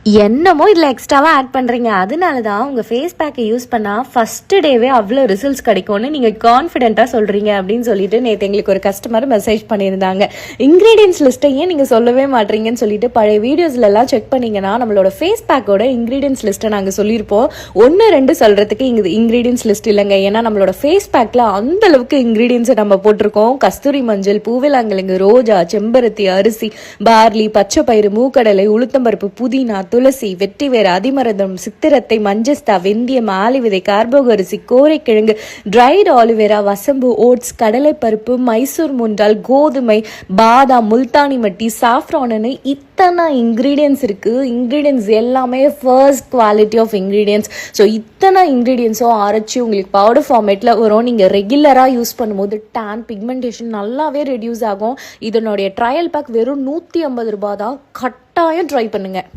என்னமோ இதில் எக்ஸ்ட்ராவாக ஆட் பண்ணுறீங்க. அதனால தான் உங்கள் ஃபேஸ் பேக்கை யூஸ் பண்ணால் ஃபஸ்ட்டு டேவே அவ்வளோ ரிசல்ட்ஸ் கிடைக்கும்னு நீங்கள் கான்ஃபிடென்ட்டாக சொல்கிறீங்க அப்படின்னு சொல்லிட்டு நேற்று எங்களுக்கு ஒரு கஸ்டமர் மெசேஜ் பண்ணியிருந்தாங்க. இன்க்ரீடியன்ஸ் லிஸ்ட்டை ஏன் நீங்கள் சொல்லவே மாட்டீங்கன்னு சொல்லிட்டு பழைய வீடியோஸ்லாம் செக் பண்ணிங்கன்னா நம்மளோட ஃபேஸ் பேக்கோட இன்க்ரீடியன்ஸ் லிஸ்ட்டை நாங்கள் சொல்லியிருப்போம். 1-2 சொல்கிறதுக்கு இங்கே இன்க்ரீடியன்ஸ் லிஸ்ட் இல்லைங்க. ஏன்னா நம்மளோட ஃபேஸ் பேக்கில் அந்தளவுக்கு இன்க்ரீடியன்ஸை நம்ம போட்டிருக்கோம். கஸ்தூரி மஞ்சள், பூவிலாங்கிழங்கு, ரோஜா, செம்பருத்தி, அரிசி, பார்லி, பச்சை பயிறு, மூக்கடலை, உளுத்தம்பருப்பு, புதினா, துளசி, வெட்டிவேர், அதிமரதம், சித்திரத்தை, மஞ்சஸ்தா, வெந்தயம், ஆலிவிதை, கார்போகரிசி, கோரைக்கிழங்கு, ட்ரைட் ஆலிவேரா, வசம்பு, ஓட்ஸ், கடலைப்பருப்பு, மைசூர் முண்டால், கோதுமை, பாதாம், முல்தானி மட்டி, சாஃப்ரானு இத்தனை இன்க்ரீடியன்ஸ் இருக்குது. இன்க்ரீடியன்ஸ் எல்லாமே first quality of ingredients. So இத்தனை இன்க்ரீடியன்ஸும் அரைச்சி உங்களுக்கு பவுடர் ஃபார்மேட்டில் வரும். நீங்கள் ரெகுலராக யூஸ் பண்ணும்போது டேன் பிக்மெண்டேஷன் நல்லாவே ரெடியூஸ் ஆகும். இதனுடைய ட்ரையல் பேக் வெறும் 150 ரூபாய் தான். கட்டாயம் ட்ரை பண்ணுங்கள்.